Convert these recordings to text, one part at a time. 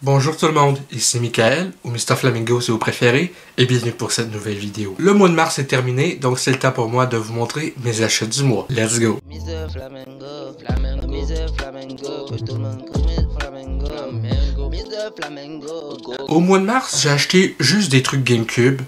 Bonjour tout le monde, ici Michael, ou Mr Flamingo si vous préférez, et bienvenue pour cette nouvelle vidéo. Le mois de mars est terminé, donc c'est le temps pour moi de vous montrer mes achats du mois. Let's go! Mr. Flamingo, Flamingo, Mr. Flamingo, que tout le monde connaît Flamingo, Flamingo, Mr. Flamingo, go. Au mois de mars, j'ai acheté juste des trucs GameCube.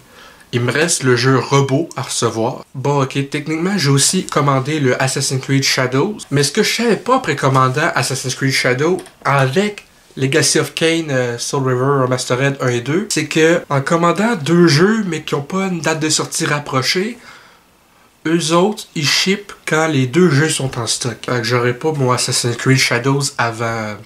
Il me reste le jeu Robot à recevoir. Bon, ok, techniquement, j'ai aussi commandé le Assassin's Creed Shadows. Mais ce que je savais pas en précommandant Assassin's Creed Shadows avec Legacy of Kain, Soul River, Remastered 1 et 2, c'est que en commandant deux jeux mais qui n'ont pas une date de sortie rapprochée, eux autres, ils shippent quand les deux jeux sont en stock. Fait que j'aurai pas mon Assassin's Creed Shadows avant...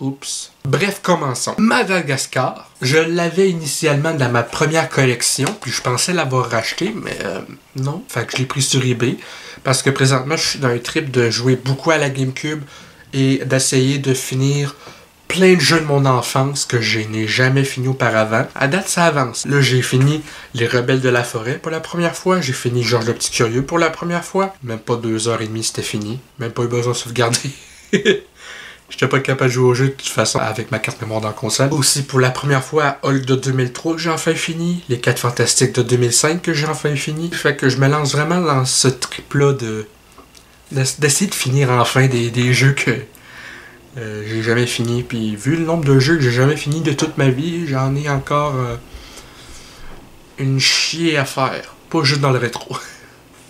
Oups. Bref, commençons. Madagascar, je l'avais initialement dans ma première collection, puis je pensais l'avoir racheté, mais non. Fait que je l'ai pris sur eBay, parce que présentement, je suis dans un trip de jouer beaucoup à la GameCube et d'essayer de finir plein de jeux de mon enfance que je n'ai jamais fini auparavant. À date, ça avance. Là, j'ai fini Les Rebelles de la Forêt pour la première fois. J'ai fini Georges le Petit Curieux pour la première fois. Même pas 2h30, c'était fini. Même pas eu besoin de sauvegarder. J'étais pas capable de jouer au jeu de toute façon avec ma carte mémoire dans la console. Aussi pour la première fois Hulk de 2003 que j'ai enfin fini. Les 4 Fantastiques de 2005 que j'ai enfin fini. Fait que je me lance vraiment dans ce trip-là d'essayer de finir enfin des jeux que j'ai jamais fini. Puis vu le nombre de jeux que j'ai jamais fini de toute ma vie, j'en ai encore une chier à faire. Pas juste dans le rétro.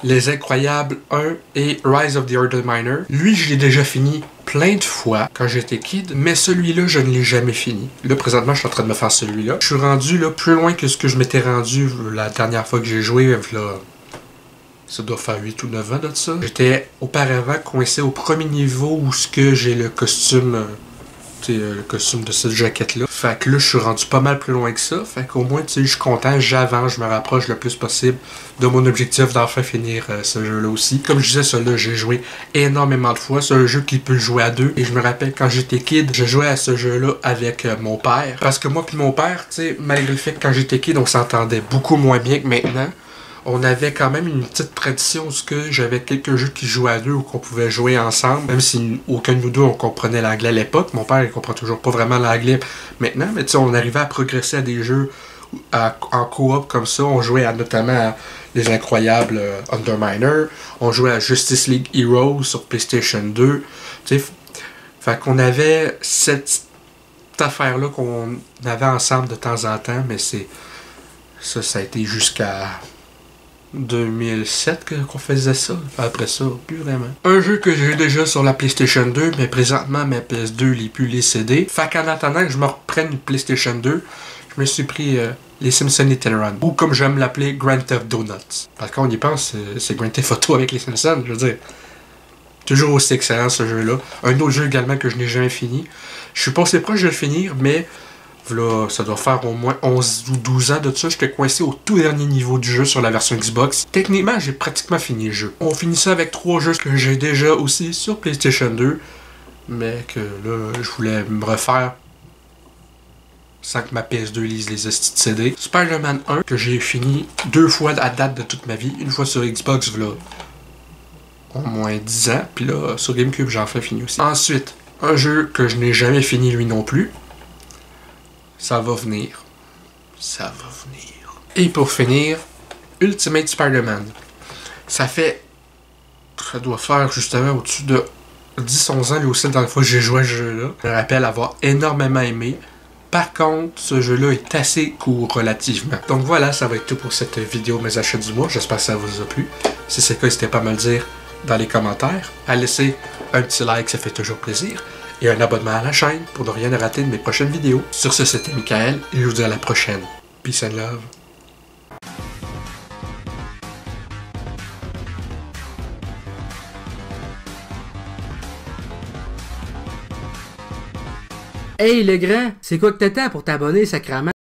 Les Incroyables 1 et Rise of the Earth Miner. Lui, je l'ai déjà fini plein de fois quand j'étais kid, mais celui-là, je ne l'ai jamais fini. Là, présentement, je suis en train de me faire celui-là. Je suis rendu là plus loin que ce que je m'étais rendu la dernière fois que j'ai joué. Là, ça doit faire 8 ou 9 ans de ça. J'étais auparavant coincé au premier niveau où ce que j'ai le costume... le costume de cette jaquette-là. Fait que là, je suis rendu pas mal plus loin que ça. Fait qu'au moins, tu sais, je suis content, j'avance, je me rapproche le plus possible de mon objectif d'enfin finir ce jeu-là aussi. Comme je disais, celui-là, j'ai joué énormément de fois. C'est un jeu qui peut jouer à deux. Et je me rappelle, quand j'étais kid, je jouais à ce jeu-là avec mon père. Parce que moi puis mon père, tu sais, malgré le fait que quand j'étais kid, on s'entendait beaucoup moins bien que maintenant, on avait quand même une petite tradition où j'avais quelques jeux qui jouaient à deux ou qu'on pouvait jouer ensemble, même si aucun de nous deux on comprenait l'anglais à l'époque. Mon père il comprend toujours pas vraiment l'anglais maintenant, mais tu sais, on arrivait à progresser à des jeux en coop comme ça. On jouait notamment à Les Incroyables Underminer, on jouait à Justice League Heroes sur PlayStation 2. Tu sais, fait qu'on avait cette affaire-là qu'on avait ensemble de temps en temps, mais ça a été jusqu'à 2007 qu'on faisait ça. Après ça, plus vraiment. Un jeu que j'ai déjà sur la PlayStation 2, mais présentement ma PS2 lit plus les CD. Fait qu'en attendant que je me reprenne une PlayStation 2, je me suis pris les Simpsons Itinerant. Ou comme j'aime l'appeler, Grand Theft Donuts. Parce qu'on y pense, c'est Grand Theft Auto avec les Simpsons, je veux dire. Toujours aussi excellent ce jeu-là. Un autre jeu également que je n'ai jamais fini. Je suis passé proche de le finir, mais là, ça doit faire au moins 11 ou 12 ans de ça. J'étais coincé au tout dernier niveau du jeu sur la version Xbox. Techniquement, j'ai pratiquement fini le jeu. On finit ça avec 3 jeux que j'ai déjà aussi sur PlayStation 2. Mais que là, je voulais me refaire sans que ma PS2 lise les hosties de CD. Spider-Man 1, que j'ai fini 2 fois à date de toute ma vie. Une fois sur Xbox, là, au moins 10 ans. Puis là, sur GameCube, j'en fais fini aussi. Ensuite, un jeu que je n'ai jamais fini lui non plus. Ça va venir. Ça va venir. Et pour finir, Ultimate Spider-Man. Ça doit faire justement au-dessus de 10-11 ans, lui aussi, dans la fois que j'ai joué à ce jeu-là. Je me rappelle avoir énormément aimé. Par contre, ce jeu-là est assez court relativement. Donc voilà, ça va être tout pour cette vidéo mes achats du mois. J'espère que ça vous a plu. Si c'est le cas, n'hésitez pas à me le dire dans les commentaires. À laisser un petit like, ça fait toujours plaisir. Et un abonnement à la chaîne pour ne rien rater de mes prochaines vidéos. Sur ce, c'était Michael et je vous dis à la prochaine. Peace and love. Hey le grand, c'est quoi que t'attends pour t'abonner, sacrément?